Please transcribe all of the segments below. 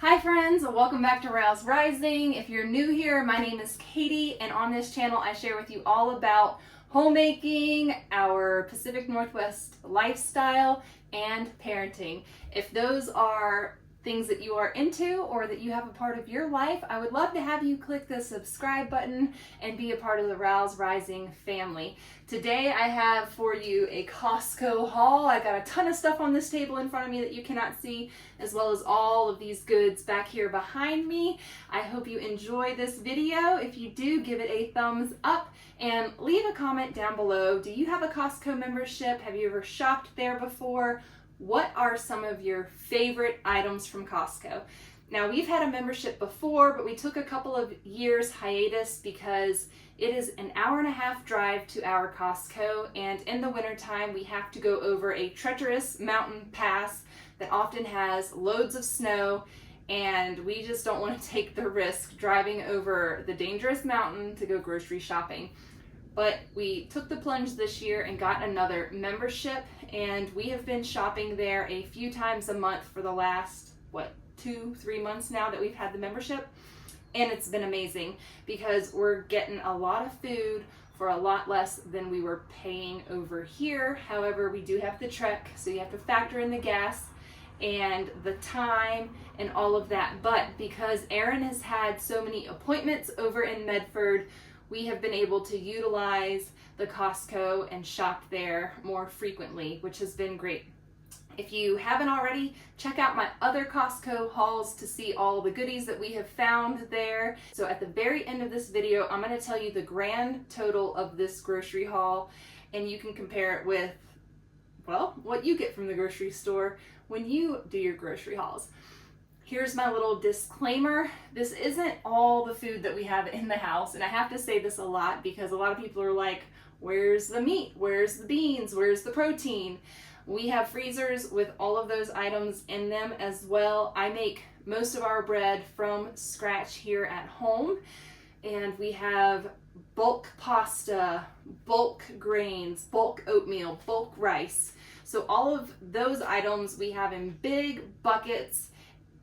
Hi friends, welcome back to Rowe's Rising. If you're new here, my name is Katie, and on this channel I share with you all about homemaking, our Pacific Northwest lifestyle, and parenting. If those are things that you are into or that you have a part of your life, I would love to have you click the subscribe button and be a part of the Rowe's Rising family. Today I have for you a Costco haul. I got a ton of stuff on this table in front of me that you cannot see, as well as all of these goods back here behind me. I hope you enjoy this video. If you do, give it a thumbs up and leave a comment down below. Do you have a Costco membership? Have you ever shopped there before? What are some of your favorite items from Costco? Now, we've had a membership before, but we took a couple of years hiatus because it is an hour-and-a-half drive to our Costco, and in the wintertime we have to go over a treacherous mountain pass that often has loads of snow, and we just don't want to take the risk driving over the dangerous mountain to go grocery shopping. But we took the plunge this year and got another membership, and we have been shopping there a few times a month for the last, 2-3 months now that we've had the membership. And it's been amazing because we're getting a lot of food for a lot less than we were paying over here. However, we do have the trek, so you have to factor in the gas and the time and all of that. But because Aaron has had so many appointments over in Medford, we have been able to utilize the Costco and shop there more frequently, which has been great. If you haven't already, check out my other Costco hauls to see all the goodies that we have found there. So at the very end of this video, I'm going to tell you the grand total of this grocery haul, and you can compare it with, well, what you get from the grocery store when you do your grocery hauls. Here's my little disclaimer. This isn't all the food that we have in the house, and I have to say this a lot because a lot of people are like, where's the meat? Where's the beans? Where's the protein? We have freezers with all of those items in them as well. I make most of our bread from scratch here at home, and we have bulk pasta, bulk grains, bulk oatmeal, bulk rice. So all of those items we have in big buckets.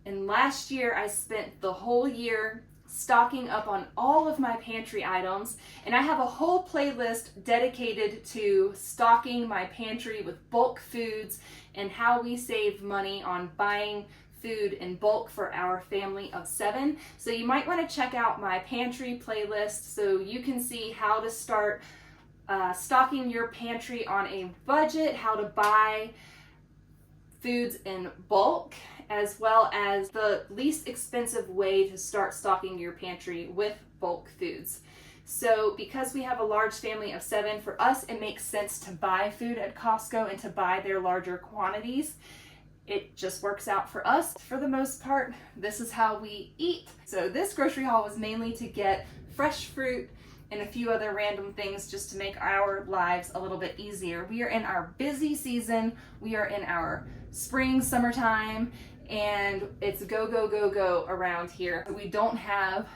And last year I spent the whole year stocking up on all of my pantry items, and I have a whole playlist dedicated to stocking my pantry with bulk foods and how we save money on buying food in bulk for our family of 7. So you might want to check out my pantry playlist so you can see how to start stocking your pantry on a budget, how to buy foods in bulk, as well as the least expensive way to start stocking your pantry with bulk foods. So because we have a large family of 7, for us it makes sense to buy food at Costco and to buy their larger quantities. It just works out for us. For the most part, this is how we eat. So this grocery haul was mainly to get fresh fruit and a few other random things just to make our lives a little bit easier. We are in our busy season. We are in our spring, summertime, and it's go, go, go, go around here. We don't have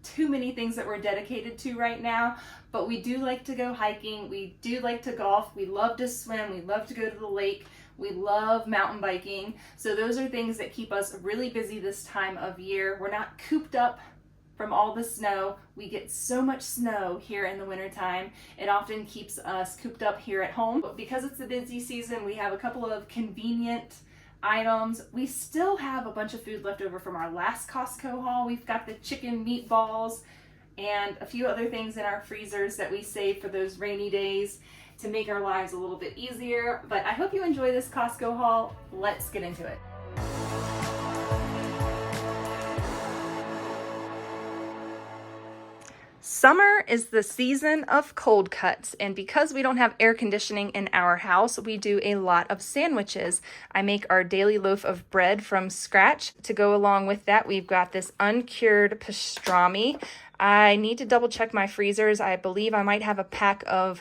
too many things that we're dedicated to right now, but we do like to go hiking. We do like to golf. We love to swim. We love to go to the lake. We love mountain biking. So those are things that keep us really busy this time of year. We're not cooped up from all the snow. We get so much snow here in the wintertime. It often keeps us cooped up here at home. But because it's the busy season, we have a couple of convenient items. We still have a bunch of food left over from our last Costco haul. We've got the chicken meatballs and a few other things in our freezers that we save for those rainy days to make our lives a little bit easier. But I hope you enjoy this Costco haul. Let's get into it. Summer is the season of cold cuts, and because we don't have air conditioning in our house, we do a lot of sandwiches. I make our daily loaf of bread from scratch. To go along with that, we've got this uncured pastrami. I need to double check my freezers. I believe I might have a pack of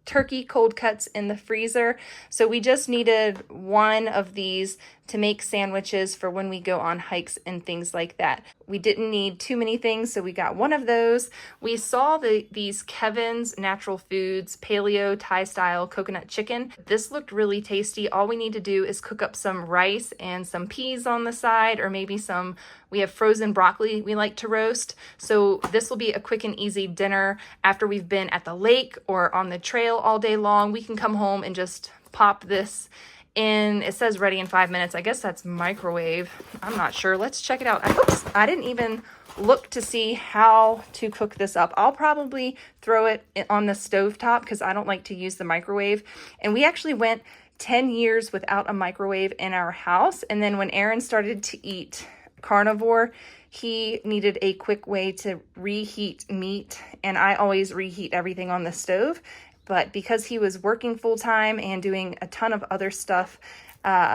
turkey cold cuts in the freezer. So we just needed one of these to make sandwiches for when we go on hikes and things like that. We didn't need too many things, so we got one of those. We saw these Kevin's Natural Foods Paleo Thai style coconut chicken. This looked really tasty. All we need to do is cook up some rice and some peas on the side, or maybe we have frozen broccoli we like to roast. So this will be a quick and easy dinner after we've been at the lake or on the trail all day long. We can come home and just pop this in. It says ready in 5 minutes. I guess that's microwave. I'm not sure. Let's check it out. Oops, I didn't even look to see how to cook this up. I'll probably throw it on the stovetop because I don't like to use the microwave. And we actually went 10 years without a microwave in our house. And then when Aaron started to eat carnivore, he needed a quick way to reheat meat. And I always reheat everything on the stove. But because he was working full-time and doing a ton of other stuff,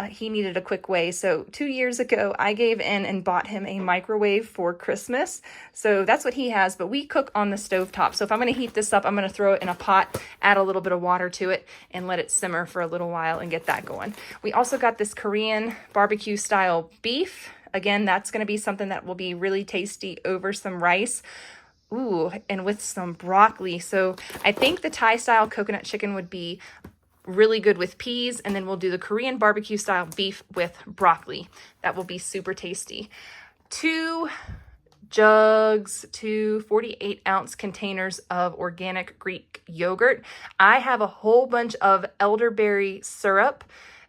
he needed a quick way. So 2 years ago, I gave in and bought him a microwave for Christmas. So that's what he has, but we cook on the stovetop. So if I'm gonna heat this up, I'm gonna throw it in a pot, add a little bit of water to it, and let it simmer for a little while and get that going. We also got this Korean barbecue style beef. Again, that's gonna be something that will be really tasty over some rice. Ooh, and with some broccoli. So I think the Thai style coconut chicken would be really good with peas, and then we'll do the Korean barbecue style beef with broccoli. That will be super tasty. 2 jugs to 48-ounce containers of organic Greek yogurt. I have a whole bunch of elderberry syrup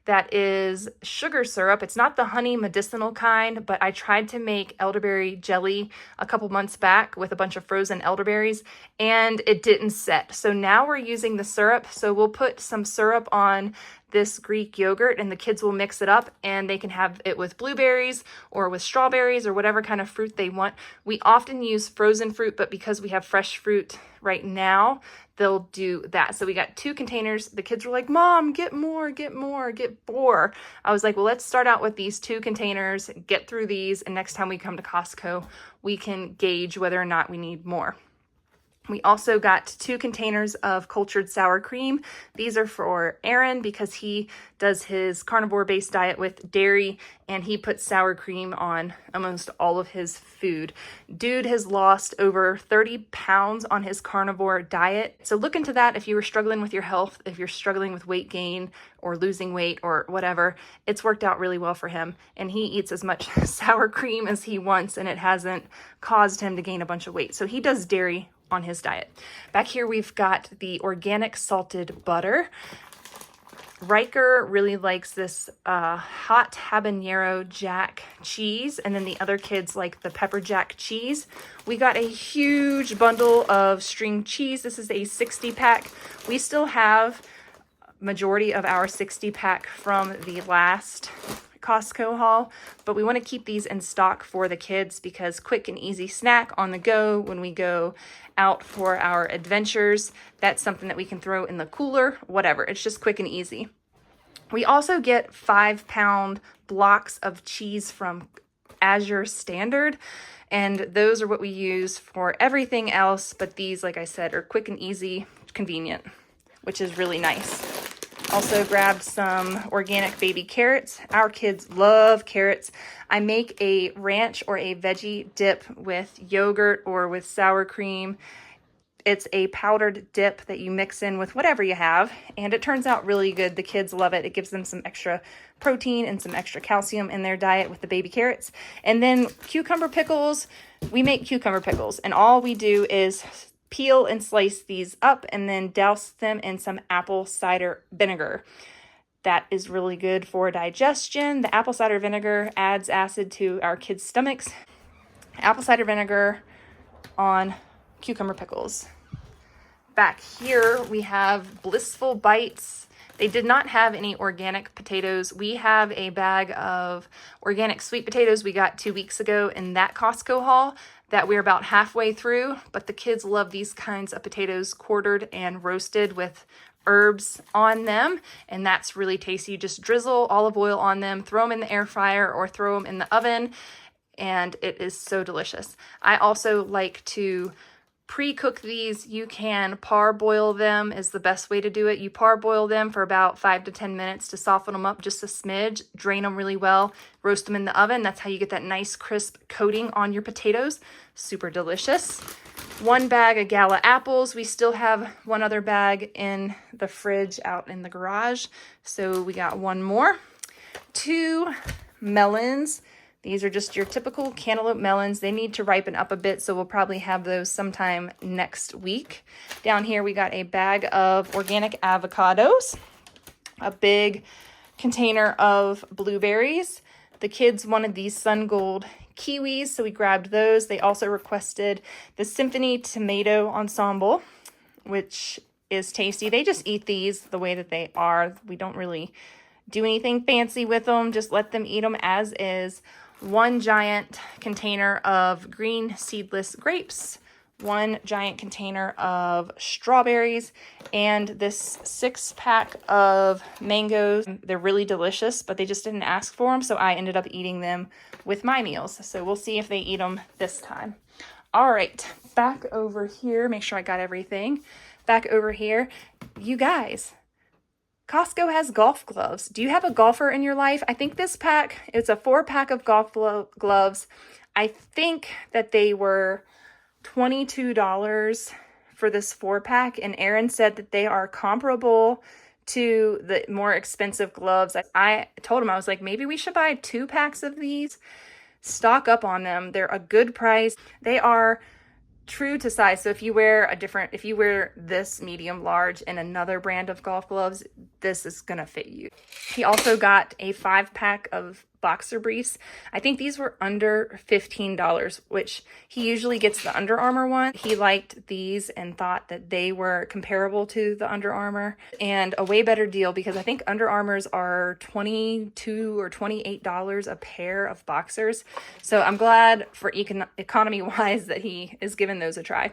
that is sugar syrup. It's not the honey medicinal kind, but I tried to make elderberry jelly a couple months back with a bunch of frozen elderberries, and it didn't set. So now we're using the syrup. So we'll put some syrup on this Greek yogurt and the kids will mix it up and they can have it with blueberries or with strawberries or whatever kind of fruit they want. We often use frozen fruit, but because we have fresh fruit right now, they'll do that. So we got 2 containers. The kids were like, Mom, get more, get more. I was like, well, let's start out with these 2 containers, get through these, and next time we come to Costco, we can gauge whether or not we need more. We also got 2 containers of cultured sour cream. These are for Aaron because he does his carnivore-based diet with dairy, and he puts sour cream on almost all of his food. Dude has lost over 30 pounds on his carnivore diet. So look into that if you were struggling with your health, if you're struggling with weight gain or losing weight or whatever. It's worked out really well for him, and he eats as much sour cream as he wants, and it hasn't caused him to gain a bunch of weight. So he does dairy on his diet. Back here we've got the organic salted butter. Riker really likes this hot habanero jack cheese, and then the other kids like the pepper jack cheese. We got a huge bundle of string cheese. This is a 60 pack. We still have majority of our 60 pack from the last Costco haul, but we want to keep these in stock for the kids because quick and easy snack on the go when we go out for our adventures. That's something that we can throw in the cooler, whatever. It's just quick and easy. We also get 5-pound blocks of cheese from Azure Standard, and those are what we use for everything else, but these, like I said, are quick and easy, convenient, which is really nice. Also grabbed some organic baby carrots. Our kids love carrots. I make a ranch or a veggie dip with yogurt or with sour cream. It's a powdered dip that you mix in with whatever you have, and it turns out really good. The kids love it. It gives them some extra protein and some extra calcium in their diet with the baby carrots. And then cucumber pickles. We make cucumber pickles, and all we do is peel and slice these up and then douse them in some apple cider vinegar. That is really good for digestion. The apple cider vinegar adds acid to our kids' stomachs. Apple cider vinegar on cucumber pickles. Back here we have Blissful Bites. They did not have any organic potatoes. We have a bag of organic sweet potatoes we got 2 weeks ago in that Costco haul that we're about halfway through, but the kids love these kinds of potatoes quartered and roasted with herbs on them, and that's really tasty. You just drizzle olive oil on them, throw them in the air fryer or throw them in the oven, and it is so delicious. I also like to pre-cook these. You can parboil them is the best way to do it. You parboil them for about 5 to 10 minutes to soften them up just a smidge, drain them really well, roast them in the oven. That's how you get that nice crisp coating on your potatoes. Super delicious. 1 bag of Gala apples. We still have 1 other bag in the fridge out in the garage, so we got 1 more. 2 melons. These are just your typical cantaloupe melons. They need to ripen up a bit, so we'll probably have those sometime next week. Down here, we got a bag of organic avocados, a big container of blueberries. The kids wanted these Sun Gold kiwis, so we grabbed those. They also requested the Symphony Tomato Ensemble, which is tasty. They just eat these the way that they are. We don't really do anything fancy with them. Just let them eat them as is. 1 giant container of green seedless grapes, 1 giant container of strawberries, and this 6-pack of mangoes. They're really delicious, but they just didn't ask for them, so I ended up eating them with my meals. So we'll see if they eat them this time. All right, back over here. Make sure I got everything. Back over here. You guys, Costco has golf gloves. Do you have a golfer in your life? I think this pack, it's a 4-pack of golf gloves. I think that they were $22 for this 4-pack, and Aaron said that they are comparable to the more expensive gloves. I told him, I was like, maybe we should buy 2 packs of these. Stock up on them. They're a good price. They are true to size. So if you wear this medium large and another brand of golf gloves, this is gonna fit you. He also got a 5-pack of boxer briefs. I think these were under $15, which he usually gets the Under Armour one. He liked these and thought that they were comparable to the Under Armour, and a way better deal because I think Under Armour's are $22 or $28 a pair of boxers. So I'm glad for economy wise that he is giving those a try.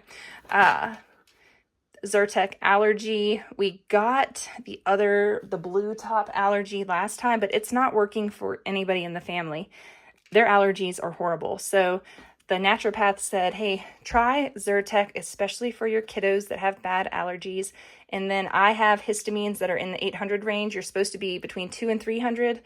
Zyrtec allergy. We got the blue top allergy last time, but it's not working for anybody in the family. Their allergies are horrible. So the naturopath said, hey, try Zyrtec, especially for your kiddos that have bad allergies. And then I have histamines that are in the 800 range. You're supposed to be between 200 and 300.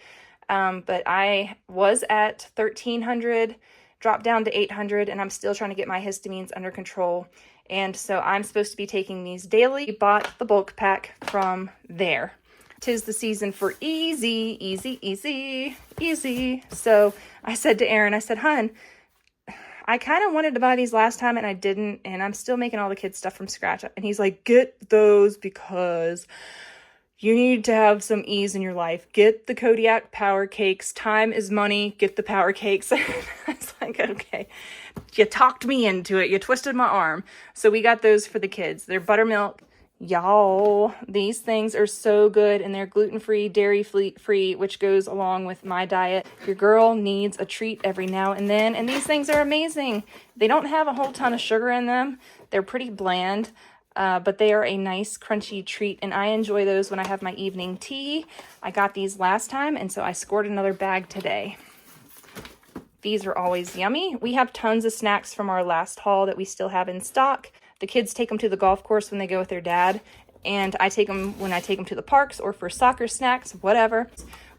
But I was at 1300, dropped down to 800, and I'm still trying to get my histamines under control. And so I'm supposed to be taking these daily. Bought the bulk pack from there. 'Tis the season for easy, easy, easy, easy. So I said to Aaron, I said, hun, I kind of wanted to buy these last time and I didn't. And I'm still making all the kids' stuff from scratch. And he's like, get those because you need to have some ease in your life. Get the Kodiak Power Cakes. Time is money. Get the Power Cakes. I was like, okay. You talked me into it. You twisted my arm. So we got those for the kids. They're buttermilk. Y'all, these things are so good, and they're gluten-free, dairy-free, which goes along with my diet. Your girl needs a treat every now and then, and these things are amazing. They don't have a whole ton of sugar in them. They're pretty bland. But they are a nice crunchy treat, and I enjoy those when I have my evening tea. I got these last time, and so I scored another bag today. These are always yummy. We have tons of snacks from our last haul that we still have in stock. The kids take them to the golf course when they go with their dad, and I take them when I take them to the parks or for soccer snacks, whatever.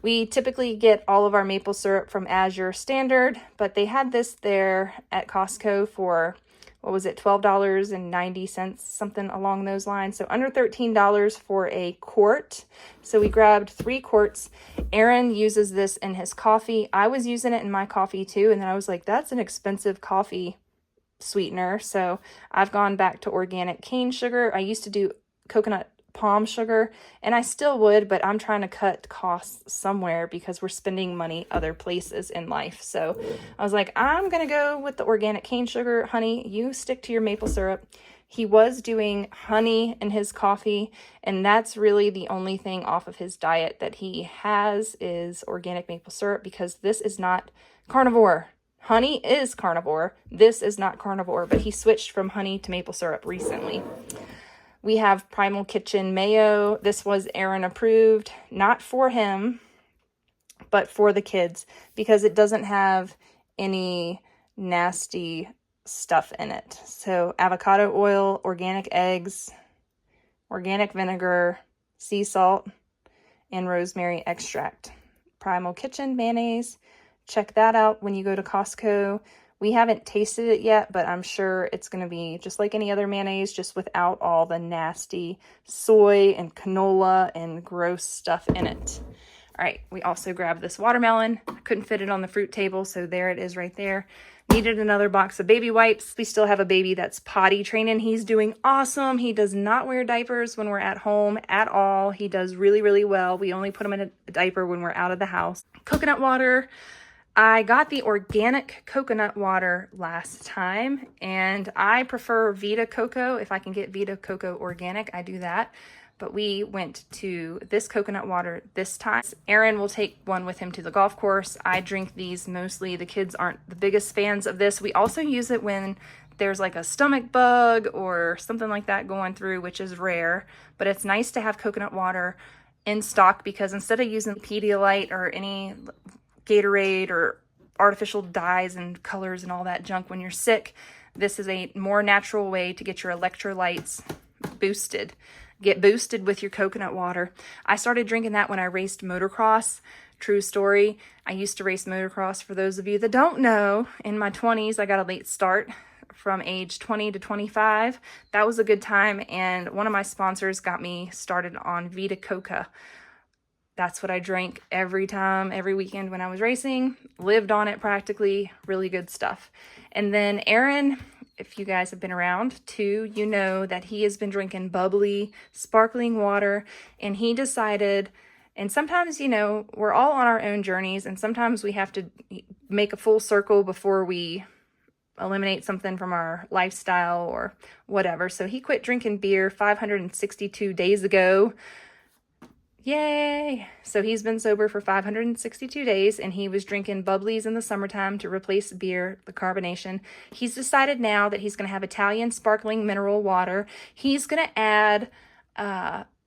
We typically get all of our maple syrup from Azure Standard, but they had this there at Costco for, what was it, $12.90, something along those lines. So under $13 for a quart. So we grabbed 3 quarts. Aaron uses this in his coffee. I was using it in my coffee too. And then I was like, that's an expensive coffee sweetener. So I've gone back to organic cane sugar. I used to do coconut palm sugar, and I still would, but I'm trying to cut costs somewhere because we're spending money other places in life. So I was like, I'm gonna go with the organic cane sugar. Honey, you stick to your maple syrup. He was doing honey in his coffee, and that's really the only thing off of his diet that he has is organic maple syrup, because this is not carnivore. Honey is carnivore. This is not carnivore, but he switched from honey to maple syrup recently. We have Primal Kitchen mayo. This was Aaron approved, not for him, but for the kids, because it doesn't have any nasty stuff in it. So avocado oil, organic eggs, organic vinegar, sea salt, and rosemary extract. Primal Kitchen mayonnaise. Check that out when you go to Costco. We haven't tasted it yet, but I'm sure it's going to be just like any other mayonnaise, just without all the nasty soy and canola and gross stuff in it. All right, we also grabbed this watermelon. I couldn't fit it on the fruit table, so there it is right there. Needed another box of baby wipes. We still have a baby that's potty training. He's doing awesome. He does not wear diapers when we're at home at all. He does really, really well. We only put him in a diaper when we're out of the house. Coconut water. I got the organic coconut water last time, and I prefer Vita Coco. If I can get Vita Coco organic, I do that. But we went to this coconut water this time. Aaron will take one with him to the golf course. I drink these mostly. The kids aren't the biggest fans of this. We also use it when there's like a stomach bug or something like that going through, which is rare. But it's nice to have coconut water in stock, because instead of using Pedialyte or any Gatorade or artificial dyes and colors and all that junk when you're sick, this is a more natural way to get your electrolytes boosted. Get boosted with your coconut water. I started drinking that when I raced motocross. True story. I used to race motocross. For those of you that don't know, in my 20s, I got a late start from age 20 to 25. That was a good time, and one of my sponsors got me started on Vita Coco. That's what I drank every time, every weekend when I was racing. Lived on it practically. Really good stuff. And then Aaron, if you guys have been around too, you know that he has been drinking bubbly, sparkling water. And he decided, and sometimes, you know, we're all on our own journeys, and sometimes we have to make a full circle before we eliminate something from our lifestyle or whatever. So he quit drinking beer 562 days ago. Yay! So he's been sober for 562 days, and he was drinking bubblies in the summertime to replace beer, the carbonation. He's decided now that he's going to have Italian sparkling mineral water. He's going to add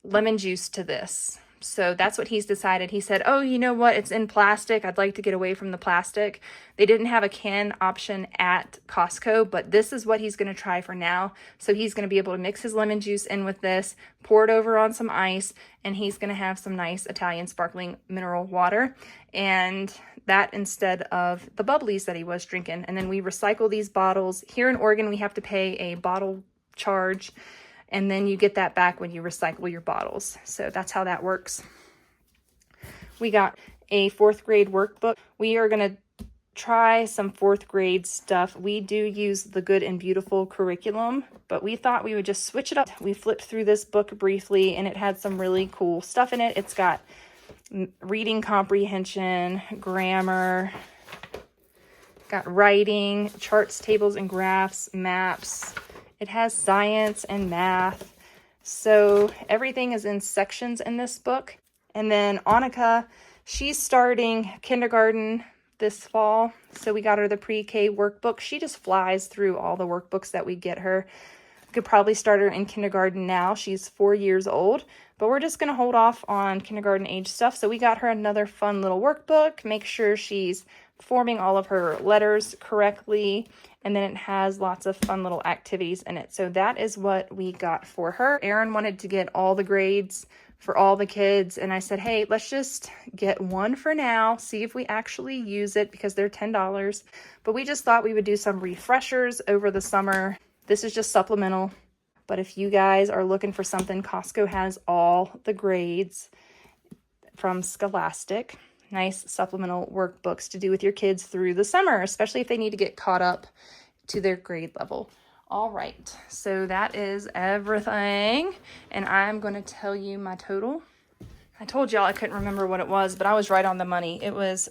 lemon juice to this. So that's what he's decided. He said, oh, you know what? It's in plastic. I'd like to get away from the plastic. They didn't have a can option at Costco, but this is what he's going to try for now. So he's going to be able to mix his lemon juice in with this, pour it over on some ice, and he's going to have some nice Italian sparkling mineral water. And that instead of the bubblies that he was drinking. And then we recycle these bottles. Here in Oregon, we have to pay a bottle charge, and then you get that back when you recycle your bottles. So that's how that works. We got a 4th grade workbook. We are going to try some 4th grade stuff. We do use the Good and Beautiful curriculum, but we thought we would just switch it up. We flipped through this book briefly, and it had some really cool stuff in it. It's got reading comprehension, grammar, got writing, charts, tables, and graphs, maps. It has science and math. So everything is in sections in this book. And then Annika, she's starting kindergarten this fall. So we got her the pre-K workbook. She just flies through all the workbooks that we get her. Could probably start her in kindergarten now. She's 4 years old, but we're just going to hold off on kindergarten age stuff. So we got her another fun little workbook. Make sure she's forming all of her letters correctly, and then it has lots of fun little activities in it. So that is what we got for her. Aaron wanted to get all the grades for all the kids, and I said, hey, let's just get one for now, see if we actually use it, because they're $10. But we just thought we would do some refreshers over the summer. This is just supplemental, but if you guys are looking for something, Costco has all the grades from Scholastic. Nice supplemental workbooks to do with your kids through the summer, especially if they need to get caught up to their grade level. All right, so that is everything, and I'm going to tell you my total. I told y'all I couldn't remember what it was, but I was right on the money. It was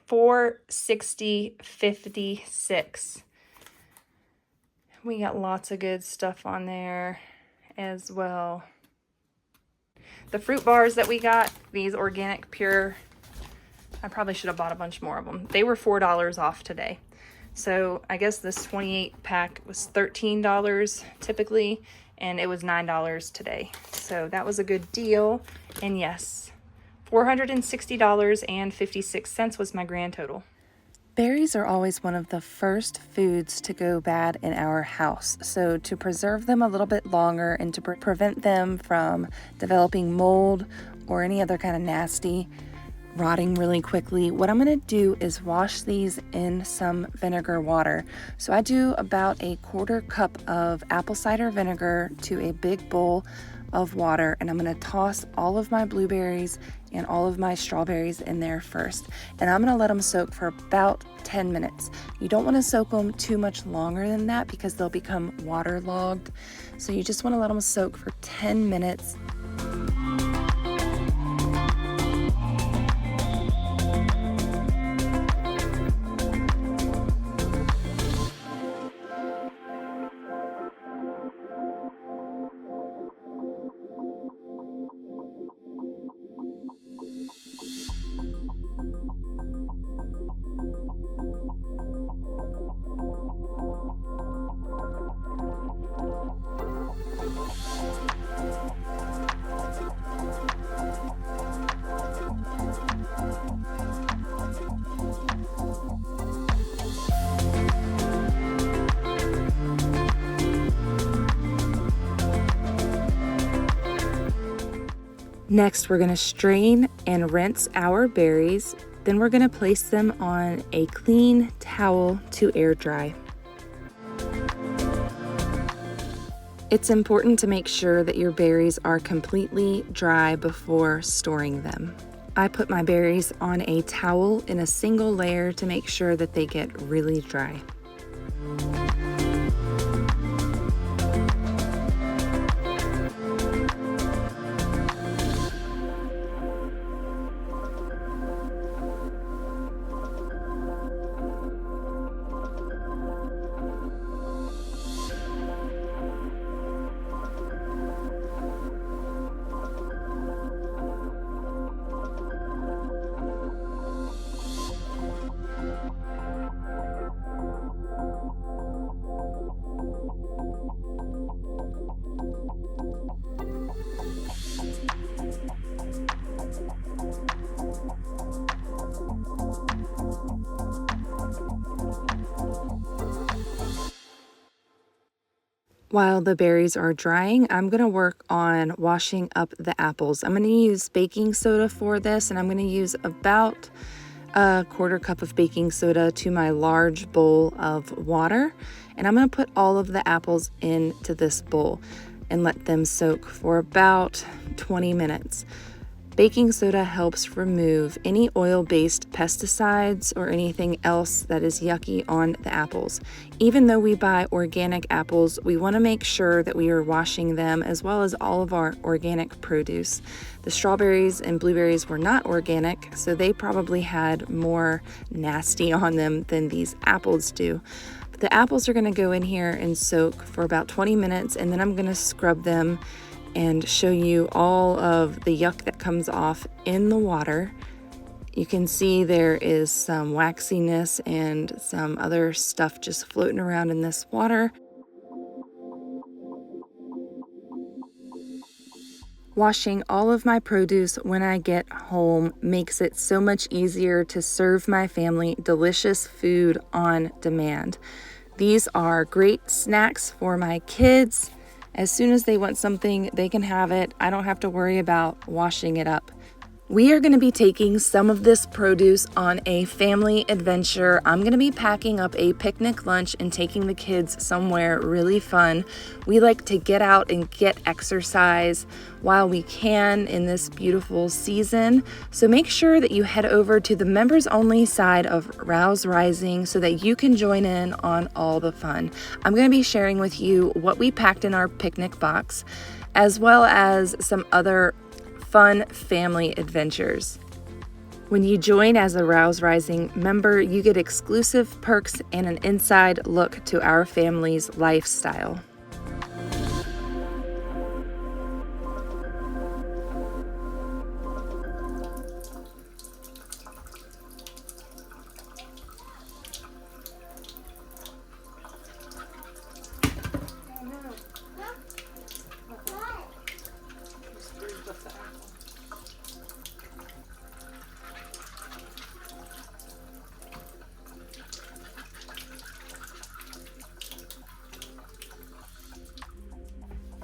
$460.56. We got lots of good stuff on there as well. The fruit bars that we got, these organic pure, I probably should have bought a bunch more of them. They were $4 off today. So I guess this 28 pack was $13 typically, and it was $9 today. So that was a good deal. And yes, $460.56 was my grand total. Berries are always one of the first foods to go bad in our house. So to preserve them a little bit longer and to prevent them from developing mold or any other kind of nasty rotting really quickly, what I'm going to do is wash these in some vinegar water. So I do about a 1/4 cup of apple cider vinegar to a big bowl of water, and I'm going to toss all of my blueberries and all of my strawberries in there first, and I'm going to let them soak for about 10 minutes. You don't want to soak them too much longer than that because they'll become waterlogged. So you just want to let them soak for 10 minutes. Next, we're going to strain and rinse our berries. Then we're going to place them on a clean towel to air dry. It's important to make sure that your berries are completely dry before storing them. I put my berries on a towel in a single layer to make sure that they get really dry. While the berries are drying, I'm going to work on washing up the apples. I'm going to use baking soda for this, and I'm going to use about a 1/4 cup of baking soda to my large bowl of water. And I'm going to put all of the apples into this bowl and let them soak for about 20 minutes. Baking soda helps remove any oil-based pesticides or anything else that is yucky on the apples. Even though we buy organic apples, we want to make sure that we are washing them as well as all of our organic produce. The strawberries and blueberries were not organic, so they probably had more nasty on them than these apples do. But the apples are going to go in here and soak for about 20 minutes, and then I'm going to scrub them and show you all of the yuck that comes off in the water. You can see there is some waxiness and some other stuff just floating around in this water. Washing all of my produce when I get home makes it so much easier to serve my family delicious food on demand. These are great snacks for my kids. As soon as they want something, they can have it. I don't have to worry about washing it up. We are going to be taking some of this produce on a family adventure. I'm going to be packing up a picnic lunch and taking the kids somewhere really fun. We like to get out and get exercise while we can in this beautiful season. So make sure that you head over to the members only side of Rowe's Rising so that you can join in on all the fun. I'm going to be sharing with you what we packed in our picnic box, as well as some other fun family adventures. When you join as a Rowe's Rising member, you get exclusive perks and an inside look to our family's lifestyle.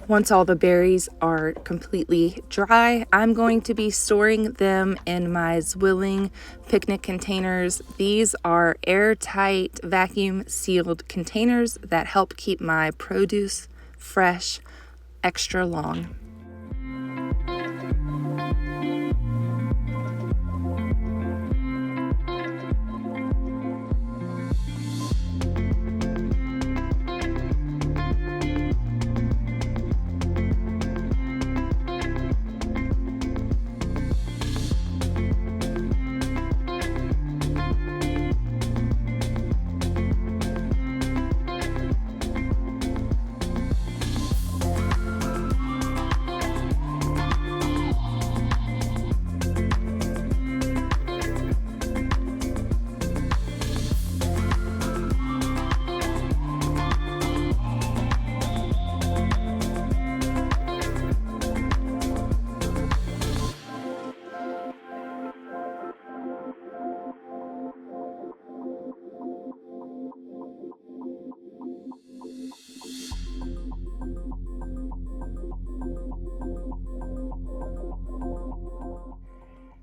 once all the berries are completely dry, I'm going to be storing them in my Zwilling picnic containers. These are airtight, vacuum sealed containers that help keep my produce fresh extra long.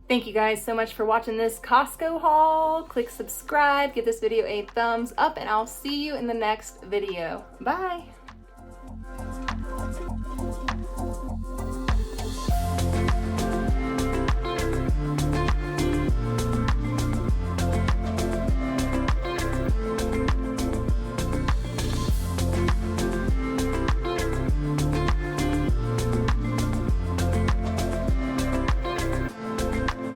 Thank you guys so much for watching this Costco haul. Click subscribe, give this video a thumbs up, and I'll see you in the next video. Bye.